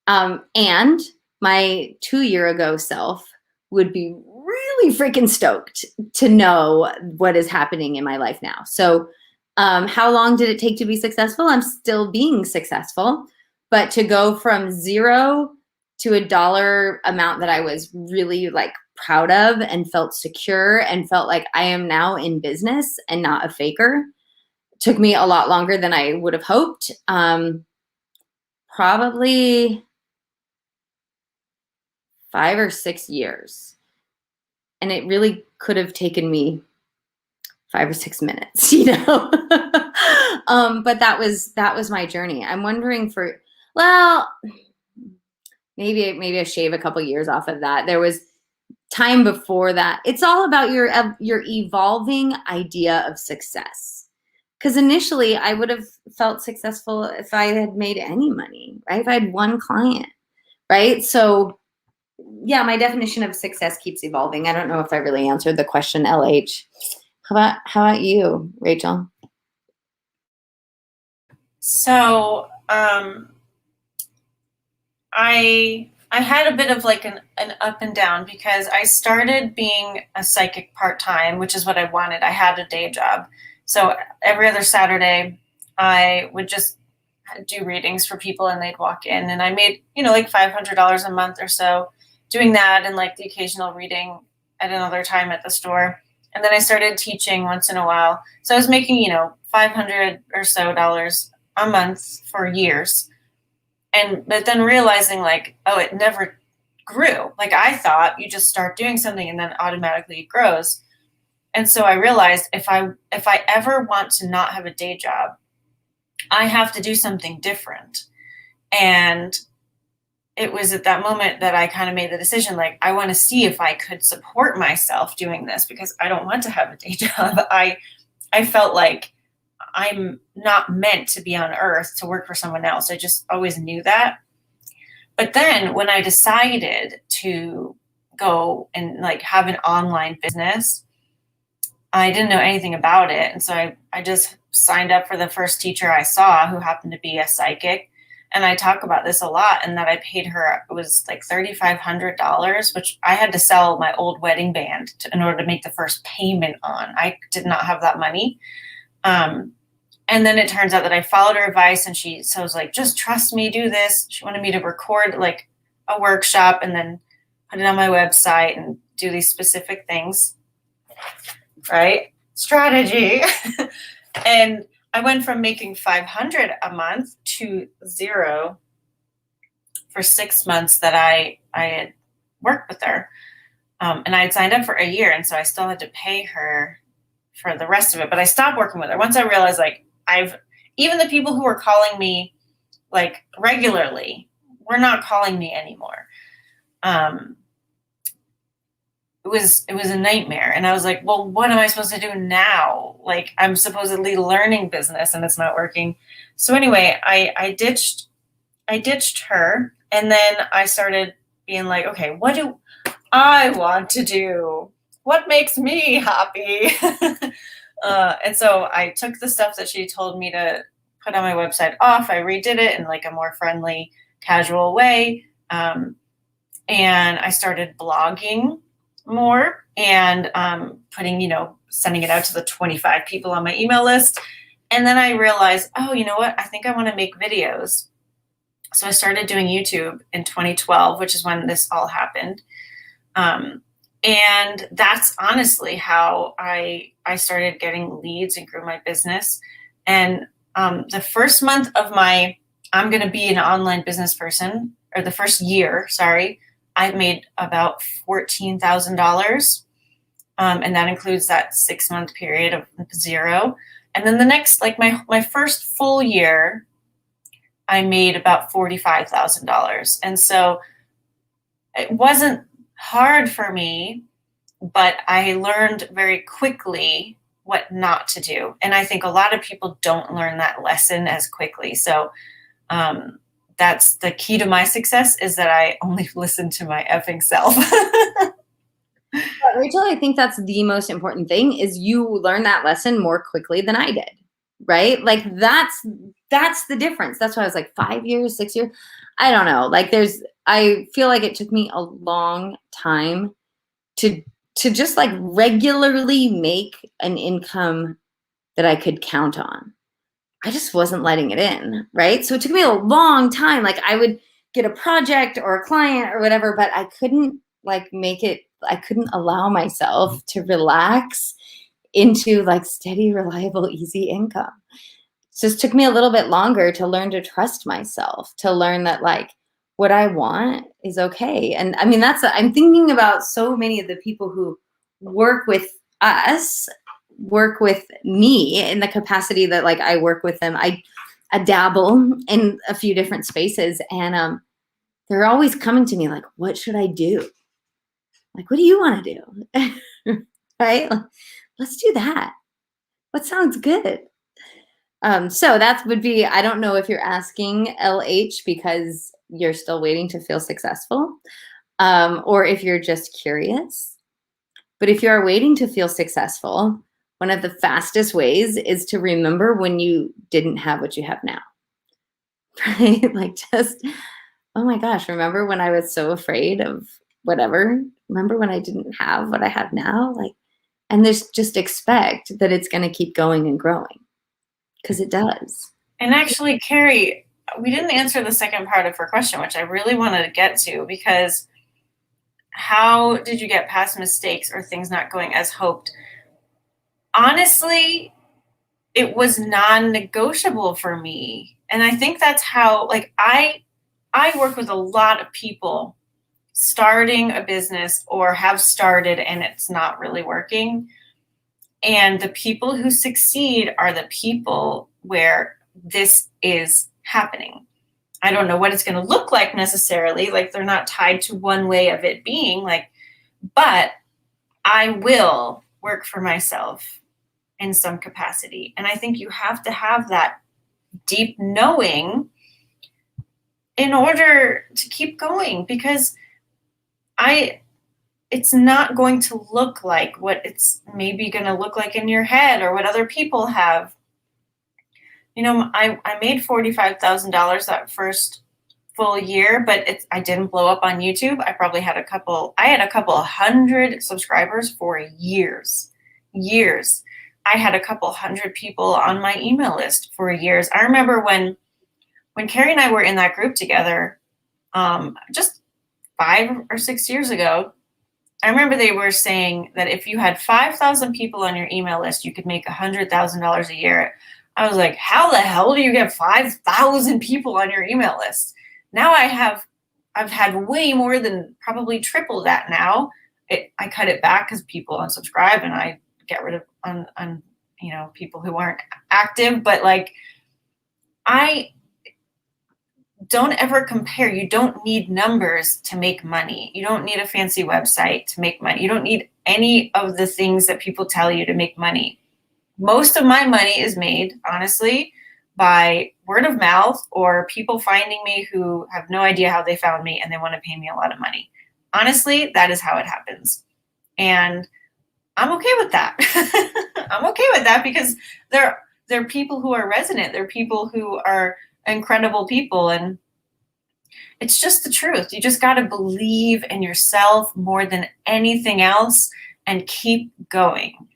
And my 2-year ago self would be really freaking stoked to know what is happening in my life now. So how long did it take to be successful? I'm still being successful, but to go from zero to a dollar amount that I was really like proud of and felt secure and felt like I am now in business and not a faker took me a lot longer than I would have hoped. Probably 5 or 6 years. And it really could have taken me 5 or 6 minutes, you know. But that was my journey. I'm wondering maybe I shave a couple years off of that. There was time before that. It's all about your evolving idea of success. Because initially I would have felt successful if I had made any money, right? If I had one client, right? So yeah, my definition of success keeps evolving. I don't know if I really answered the question, LH. How about you, Rachel? So I had a bit of like an up and down because I started being a psychic part-time, which is what I wanted. I had a day job. So every other Saturday, I would just do readings for people, and they'd walk in, and I made, like $500 a month or so doing that, and like the occasional reading at another time at the store. And then I started teaching once in a while. So I was making, $500 or so a month for years. But then realizing like, oh, it never grew. Like I thought you just start doing something and then automatically it grows. And so I realized if I ever want to not have a day job, I have to do something different. And it was at that moment that I kind of made the decision, like, I want to see if I could support myself doing this because I don't want to have a day job. I felt like I'm not meant to be on earth to work for someone else. I just always knew that. But then when I decided to go and like have an online business, I didn't know anything about it. And so I just signed up for the first teacher I saw who happened to be a psychic. And I talk about this a lot, and that I paid her, it was like $3,500, which I had to sell my old wedding band in order to make the first payment on. I did not have that money. And then it turns out that I followed her advice, and she was like, just trust me, do this. She wanted me to record like a workshop and then put it on my website and do these specific things. Right? Strategy. And I went from making $500 a month to $0 for 6 months that I had worked with her. And I had signed up for a year, and so I still had to pay her for the rest of it. But I stopped working with her once I realized like even the people who were calling me like regularly were not calling me anymore. It was a nightmare. And I was like, well, what am I supposed to do now? Like, I'm supposedly learning business and it's not working. So anyway, I ditched her, and then I started being like, okay, what do I want to do? What makes me happy? And so I took the stuff that she told me to put on my website off. I redid it in like a more friendly, casual way. And I started blogging more and putting, sending it out to the 25 people on my email list. And then I realized, oh, you know what? I think I want to make videos. So I started doing YouTube in 2012, which is when this all happened. And that's honestly how I started getting leads and grew my business. And the first month of I'm going to be an online business person, or the first year, sorry, I made about $14,000. And that includes that 6-month period of zero. And then the next, like my first full year, I made about $45,000. And so it wasn't hard for me, but I learned very quickly what not to do. And I think a lot of people don't learn that lesson as quickly. So that's the key to my success, is that I only listen to my effing self. Rachel, I think that's the most important thing, is you learn that lesson more quickly than I did, right? Like that's the difference. That's why I was like 5 years, 6 years. I don't know. Like I feel like it took me a long time to just like regularly make an income that I could count on. I just wasn't letting it in, right? So it took me a long time. Like I would get a project or a client or whatever, but I couldn't like I couldn't allow myself to relax into like steady, reliable, easy income. It just took me a little bit longer to learn to trust myself, to learn that like what I want is okay. And I mean, I'm thinking about so many of the people who work with us, work with me in the capacity that like I work with them. I dabble in a few different spaces, and they're always coming to me like, what should I do? Like, what do you want to do? Right? Like, let's do that. What sounds good? So that would be, I don't know if you're asking LH because you're still waiting to feel successful, or if you're just curious. But if you are waiting to feel successful, one of the fastest ways is to remember when you didn't have what you have now. Right? Like just, oh my gosh, remember when I was so afraid of whatever? Remember when I didn't have what I have now? Like, and just expect that it's going to keep going and growing, because it does. And actually, Carrie, we didn't answer the second part of her question, which I really wanted to get to, because how did you get past mistakes or things not going as hoped? Honestly, it was non-negotiable for me. And I think that's how, like, I work with a lot of people starting a business or have started and it's not really working. And the people who succeed are the people where this is happening. I don't know what it's going to look like necessarily. Like, they're not tied to one way of it being, like, but I will work for myself in some capacity. And I think you have to have that deep knowing in order to keep going, because it's not going to look like what it's maybe going to look like in your head or what other people have. You know, I made $45,000 that first full year, but I didn't blow up on YouTube. I probably had a couple hundred subscribers for years. I had a couple hundred people on my email list for years. I remember when Carrie and I were in that group together, just 5 or 6 years ago, I remember they were saying that if you had 5,000 people on your email list, you could make $100,000 a year. I was like, how the hell do you get 5,000 people on your email list? Now I've had way more than probably triple that now. I cut it back because people unsubscribe and I get rid of on people who aren't active, but like I don't ever compare. You don't need numbers to make money. You don't need a fancy website to make money. You don't need any of the things that people tell you to make money. Most of my money is made, honestly, by word of mouth or people finding me who have no idea how they found me and they want to pay me a lot of money. Honestly, that is how it happens. And I'm okay with that. I'm okay with that because they're people who are resonant. They're people who are incredible people. And it's just the truth. You just got to believe in yourself more than anything else and keep going.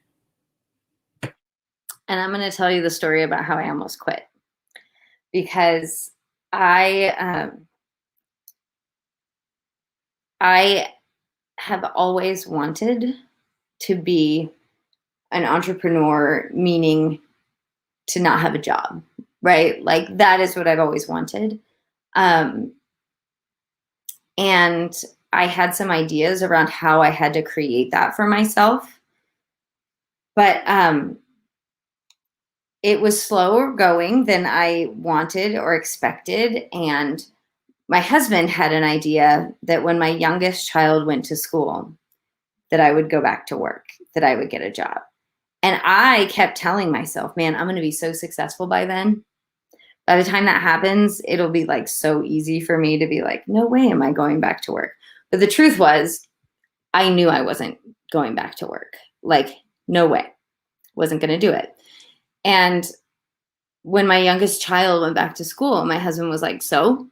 And I'm going to tell you the story about how I almost quit, because I have always wanted to be an entrepreneur, meaning to not have a job, right? Like that is what I've always wanted. And I had some ideas around how I had to create that for myself. But it was slower going than I wanted or expected. And my husband had an idea that when my youngest child went to school, that I would go back to work, that I would get a job. And I kept telling myself, man, I'm going to be so successful by then. By the time that happens, it'll be like so easy for me to be like, no way am I going back to work. But the truth was, I knew I wasn't going back to work. Like, no way. Wasn't going to do it. And when my youngest child went back to school, my husband was like, so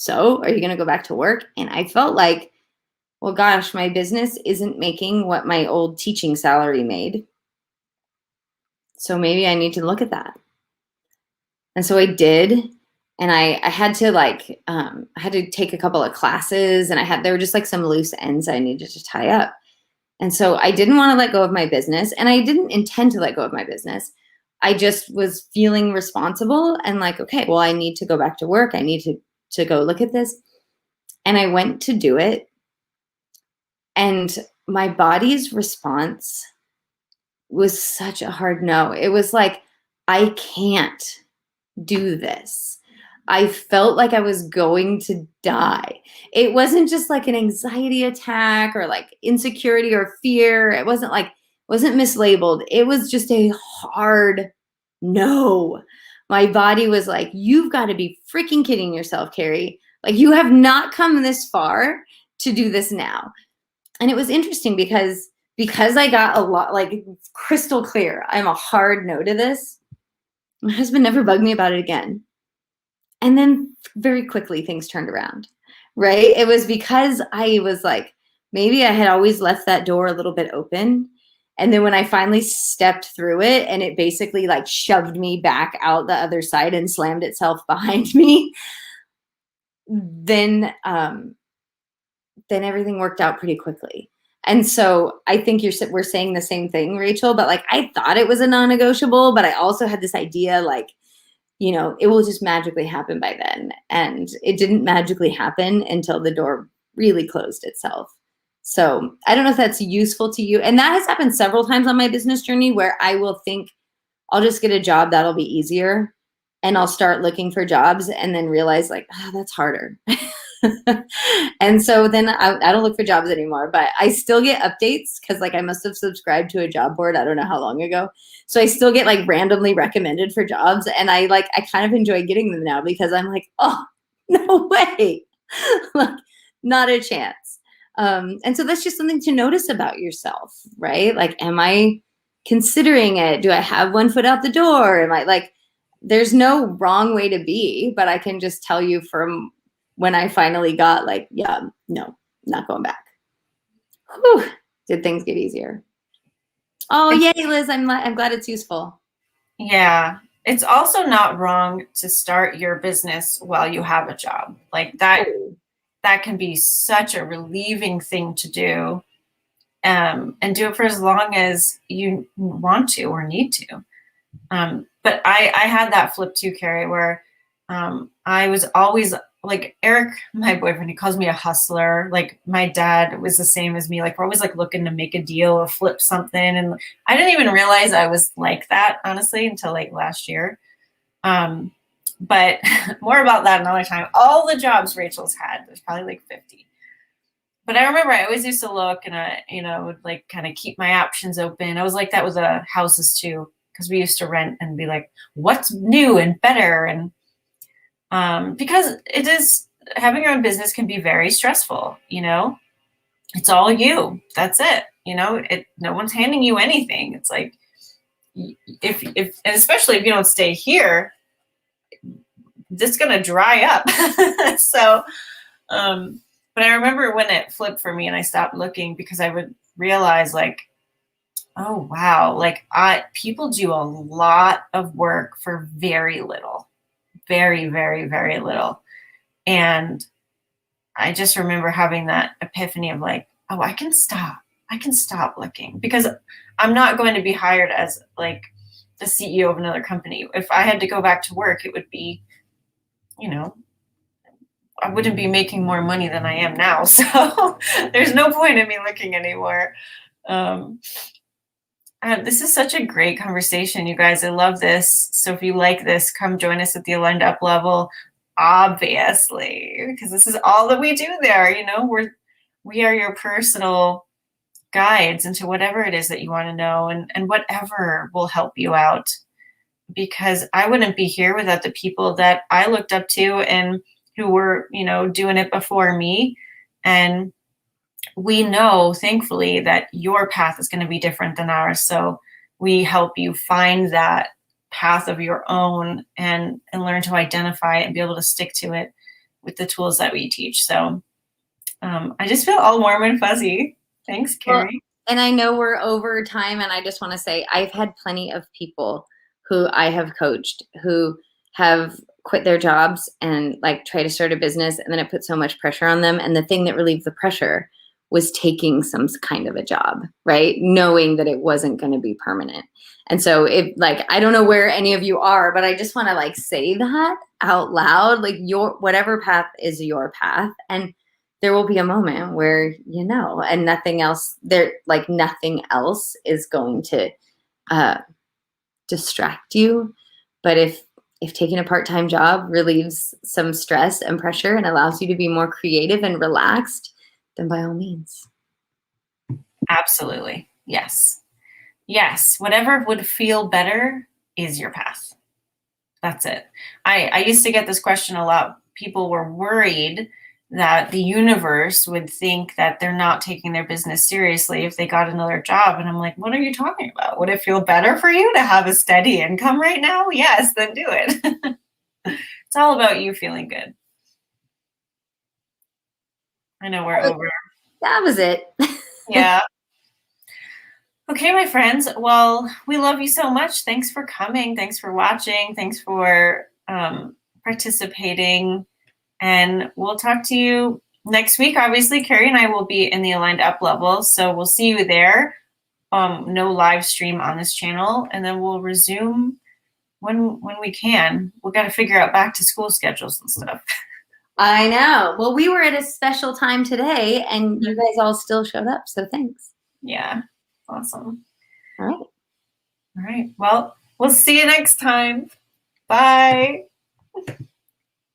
are you going to go back to work? And I felt like, well, gosh, my business isn't making what my old teaching salary made. So maybe I need to look at that. And so I did. And I had to I had to take a couple of classes, and there were just like some loose ends I needed to tie up. And so I didn't want to let go of my business, and I didn't intend to let go of my business. I just was feeling responsible and like, okay, well, I need to go back to work. I need to go look at this. And I went to do it. And my body's response was such a hard no. It was like, I can't do this. I felt like I was going to die. It wasn't just like an anxiety attack or like insecurity or fear. It wasn't mislabeled. It was just a hard no. My body was like, you've got to be freaking kidding yourself, Carrie. Like, you have not come this far to do this now. And it was interesting because I got a lot, like crystal clear, I'm a hard no to this. My husband never bugged me about it again. And then very quickly things turned around, right? It was because I was like, maybe I had always left that door a little bit open. And then when I finally stepped through it and it basically like shoved me back out the other side and slammed itself behind me, then everything worked out pretty quickly. And so I think we're saying the same thing, Rachel, but like I thought it was a non-negotiable, but I also had this idea like, it will just magically happen by then. And it didn't magically happen until the door really closed itself. So I don't know if that's useful to you. And that has happened several times on my business journey where I will think I'll just get a job that'll be easier. And I'll start looking for jobs and then realize like, that's harder. And so then I don't look for jobs anymore, but I still get updates because like I must have subscribed to a job board. I don't know how long ago. So I still get like randomly recommended for jobs. And I kind of enjoy getting them now because I'm like, oh, no way. Like, not a chance. And so that's just something to notice about yourself, right? Like, am I considering it? Do I have one foot out the door? Am I like, there's no wrong way to be, but I can just tell you from when I finally got like, yeah, no, not going back. Whew, did things get easier? Oh, yay, Liz. I'm glad it's useful. Yeah. It's also not wrong to start your business while you have a job. Like that can be such a relieving thing to do. And do it for as long as you want to or need to. But I had that flip too, Carrie, where I was always like Eric, my boyfriend, he calls me a hustler. Like my dad was the same as me. Like we're always like looking to make a deal or flip something. And I didn't even realize I was like that, honestly, until like last year. Um, but more about that another time. All the jobs Rachel's had, there's probably like 50. But I remember I always used to look and would like kind of keep my options open. I was like that with the houses too, because we used to rent and be like, what's new and better? And because it is having your own business can be very stressful, it's all you. That's it. No one's handing you anything. It's like if and especially if you don't stay here, it's gonna dry up. So but I remember when it flipped for me and I stopped looking because I would realize like, oh wow, like people do a lot of work for very little. Very, very, very little. And I just remember having that epiphany of like, oh, I can stop looking because I'm not going to be hired as like the CEO of another company. If I had to go back to work, it would be, I wouldn't be making more money than I am now. So there's no point in me looking anymore. Um, this is such a great conversation, you guys. I love this. So if you like this, come join us at the Aligned Up level, obviously, because this is all that we do there. We are your personal guides into whatever it is that you want to know and whatever will help you out. Because I wouldn't be here without the people that I looked up to and who were, doing it before me. And we know, thankfully, that your path is going to be different than ours. So we help you find that path of your own and learn to identify it and be able to stick to it with the tools that we teach. So I just feel all warm and fuzzy. Thanks, Well, Carrie. and I know we're over time, and I just want to say I've had plenty of people who I have coached who have quit their jobs and like try to start a business, and then it put so much pressure on them. And the thing that relieved the pressure was taking some kind of a job, right? Knowing that it wasn't going to be permanent. And so it like, I don't know where any of you are, but I just want to like say that out loud, like your, whatever path is your path. And there will be a moment where, and nothing else there, like nothing else is going to distract you. But if taking a part-time job relieves some stress and pressure and allows you to be more creative and relaxed, then by all means. Absolutely. Yes. Yes. Whatever would feel better is your path. That's it. I used to get this question a lot. People were worried that the universe would think that they're not taking their business seriously if they got another job. And I'm like, what are you talking about? Would it feel better for you to have a steady income right now? Yes, then do it. It's all about you feeling good. I know we're over. That was it. Yeah. Okay, my friends. Well, we love you so much. Thanks for coming. Thanks for watching. Thanks for participating. And we'll talk to you next week. Obviously, Carrie and I will be in the Aligned Up level. So we'll see you there. No live stream on this channel. And then we'll resume when we can. We've got to figure out back to school schedules and stuff. I know. Well, we were at a special time today and you guys all still showed up. So thanks. Yeah. Awesome. All right. All right. Well, we'll see you next time. Bye.